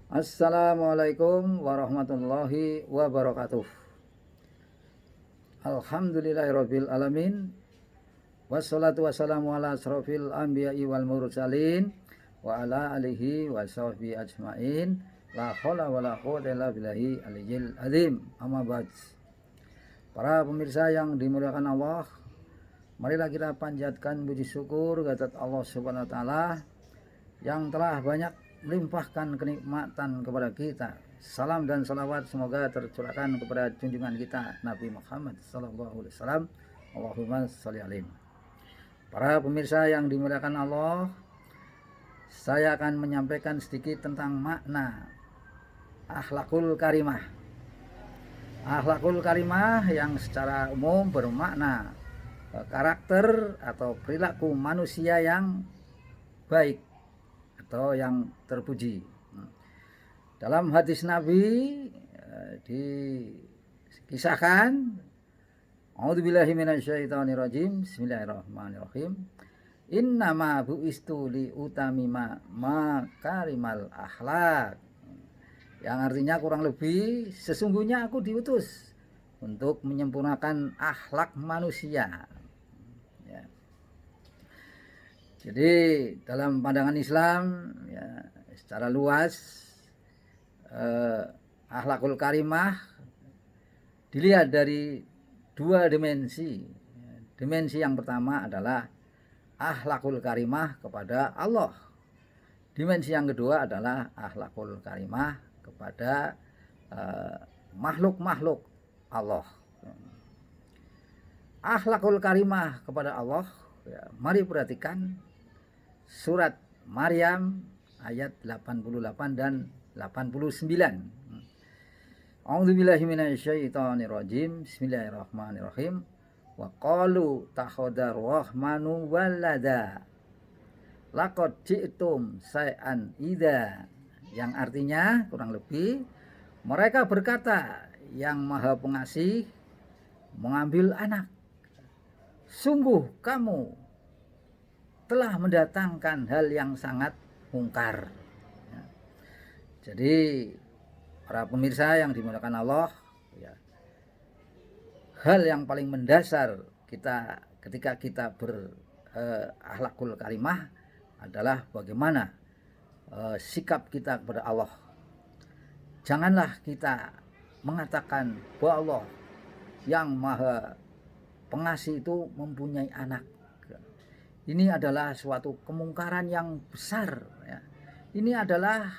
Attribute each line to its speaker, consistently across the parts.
Speaker 1: Assalamualaikum warahmatullahi wabarakatuh. Alhamdulillahirabbil alamin. Wassalatu wassalamu ala asrofil anbiya'i wal mursalin wa ala alihi wa sahbihi ajmain. La haula wala quwwata illa billahi aliyyil azim. Amma ba'd. Para pemirsa yang dimuliakan Allah, marilah kita panjatkan puji syukur kehadirat Allah Subhanahu wa taala yang telah banyak melimpahkan kenikmatan kepada kita. Salam dan salawat semoga tercurahkan kepada junjungan kita Nabi Muhammad sallallahu alaihi wasallam. Allahumma sholli alaihi. Para pemirsa yang dimuliakan Allah, saya akan menyampaikan sedikit tentang makna akhlakul karimah. Akhlakul karimah yang secara umum bermakna karakter atau perilaku manusia yang baik atau yang terpuji. Dalam hadis Nabi dikisahkan, A'udzubillahi minasyaitonirrajim. Bismillahirrahmanirrahim. Innama bu'istu li utamima makarimal akhlak. Yang artinya kurang lebih, sesungguhnya aku diutus untuk menyempurnakan akhlak manusia. Ya. Jadi dalam pandangan Islam ya, secara luas akhlakul karimah dilihat dari dua dimensi. Dimensi yang pertama adalah akhlakul karimah kepada Allah. Dimensi yang kedua adalah akhlakul karimah kepada makhluk-makhluk Allah. Akhlakul karimah kepada Allah, ya, mari perhatikan surat Maryam ayat 88 dan 89. A'udzubillahi minasyaitonirrajim. Bismillahirrahmanirrahim. Wa qalu takhadar rahmanu walada laqad ji'tum syai'an idza. Yang artinya kurang lebih, mereka berkata, yang Maha Pengasih mengambil anak. Sungguh kamu telah mendatangkan hal yang sangat mungkar. Jadi para pemirsa yang dimuliakan Allah, ya, hal yang paling mendasar kita ketika kita berakhlakul karimah adalah bagaimana sikap kita kepada Allah. Janganlah kita mengatakan bahwa Allah yang Maha Pengasih itu mempunyai anak. Ini adalah suatu kemungkaran yang besar. Ya. Ini adalah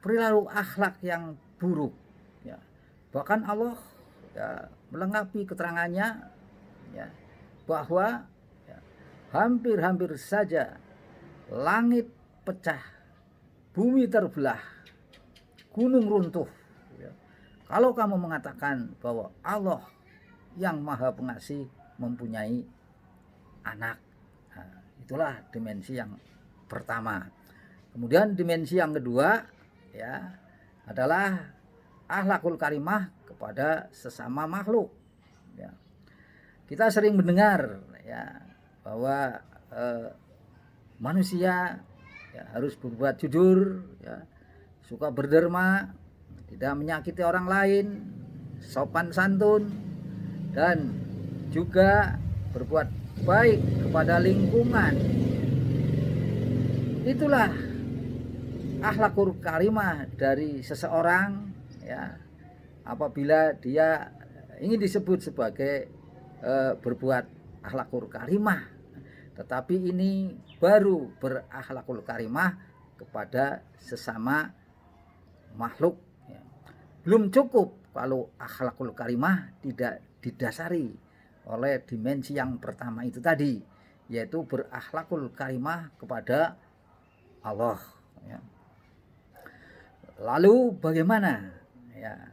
Speaker 1: perilaku akhlak yang buruk. Ya. Bahkan Allah ya, melengkapi keterangannya ya, bahwa ya, hampir-hampir saja langit pecah, bumi terbelah, gunung runtuh. Ya. Kalau kamu mengatakan bahwa Allah yang Maha Pengasih mempunyai anak, nah, itulah dimensi yang pertama. Kemudian dimensi yang kedua ya adalah akhlakul karimah kepada sesama makhluk. Ya. Kita sering mendengar ya bahwa manusia ya, harus berbuat jujur, ya, suka berderma, tidak menyakiti orang lain, sopan santun, dan juga berbuat baik kepada lingkungan. Itulah akhlakul karimah dari seseorang ya, apabila dia ingin disebut sebagai berbuat akhlakul karimah, tetapi ini baru berakhlakul karimah kepada sesama makhluk ya. Belum cukup kalau akhlakul karimah tidak didasari oleh dimensi yang pertama itu tadi, yaitu berakhlakul karimah kepada Allah ya. Lalu bagaimana ya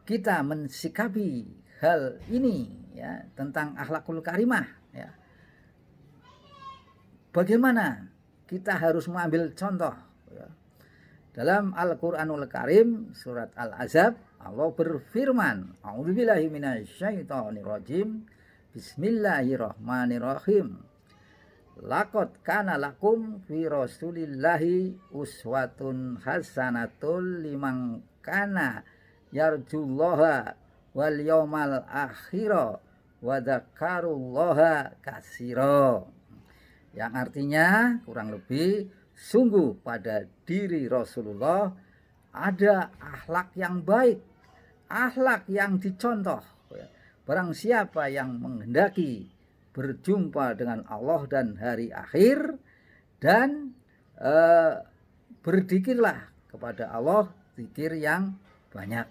Speaker 1: kita mensikapi hal ini ya, tentang akhlakul karimah ya. Bagaimana kita harus mengambil contoh ya. Dalam Al-Qur'anul Karim surat Al-Ahzab, Allah berfirman, A'udzubillahi minasyaitonirrajim. Bismillahirrahmanirrahim. laqad kana lakum fi rasulillahi uswatun hasanatul liman kana yarjullaha wal yaumal akhira wa dzakarullaha katsira. Yang artinya kurang lebih, sungguh pada diri Rasulullah ada akhlak yang baik, akhlak yang dicontoh. Barang siapa yang menghendaki berjumpa dengan Allah dan hari akhir, dan berzikirlah kepada Allah zikir yang banyak.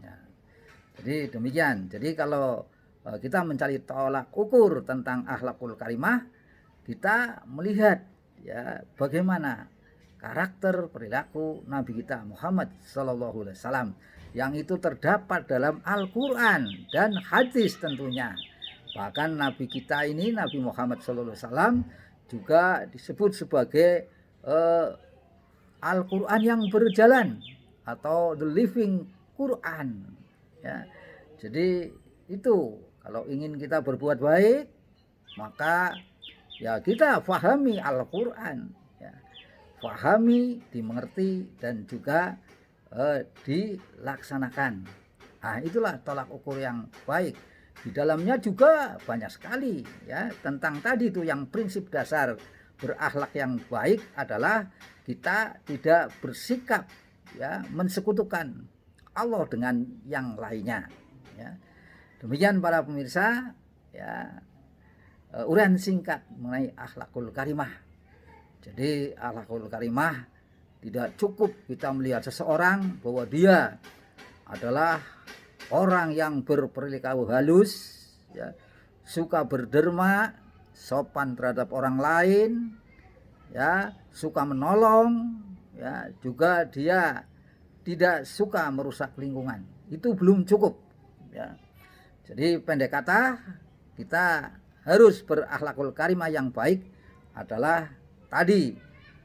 Speaker 1: Ya. Jadi demikian. Jadi kalau kita mencari tolak ukur tentang akhlakul karimah, kita melihat ya bagaimana karakter perilaku Nabi kita Muhammad Sallallahu Alaihi Wasallam yang itu terdapat dalam Al-Quran dan hadis tentunya. Bahkan Nabi kita ini, Nabi Muhammad Sallallahu Alaihi Wasallam, juga disebut sebagai Al-Quran yang berjalan atau the living Quran. Ya. Jadi itu, kalau ingin kita berbuat baik, maka ya kita fahami Al-Quran, ya. Fahami, dimengerti, dan juga dilaksanakan. Nah, itulah tolak ukur yang baik. Di dalamnya juga banyak sekali ya tentang tadi itu, yang prinsip dasar berakhlak yang baik adalah kita tidak bersikap ya mensekutukan Allah dengan yang lainnya. Ya. Demikian para pemirsa ya. Uraian singkat mengenai akhlakul karimah. Jadi akhlakul karimah tidak cukup kita melihat seseorang bahwa dia adalah orang yang berperilaku halus, ya, suka berderma, sopan terhadap orang lain, ya, suka menolong, ya, juga dia tidak suka merusak lingkungan. Itu belum cukup. Ya. Jadi pendek kata, kita harus berakhlakul karimah yang baik adalah tadi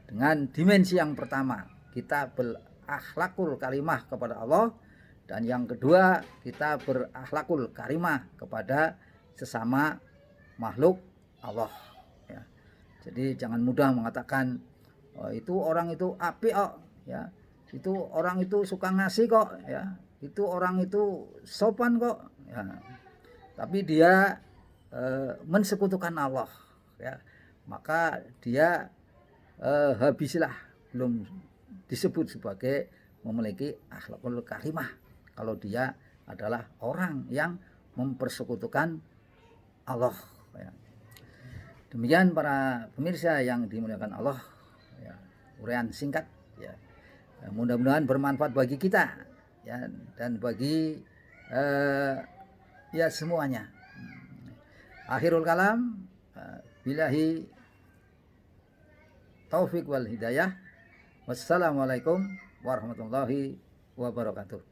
Speaker 1: dengan dimensi yang pertama, kita berakhlakul karimah kepada Allah, dan yang kedua kita berakhlakul karimah kepada sesama makhluk Allah. Ya. Jadi jangan mudah mengatakan itu orang itu apik kok, ya. Itu orang itu suka ngasih kok, ya. Itu orang itu sopan kok, ya. Tapi dia mensekutukan Allah, ya, maka dia habislah belum disebut sebagai memiliki akhlakul karimah kalau dia adalah orang yang mempersekutukan Allah. Ya. Demikian para pemirsa yang dimuliakan Allah, ya, uraian singkat, ya. Mudah-mudahan bermanfaat bagi kita, ya, dan bagi ya semuanya. Akhirul kalam, billahi taufik wal hidayah. Wassalamualaikum warahmatullahi wabarakatuh.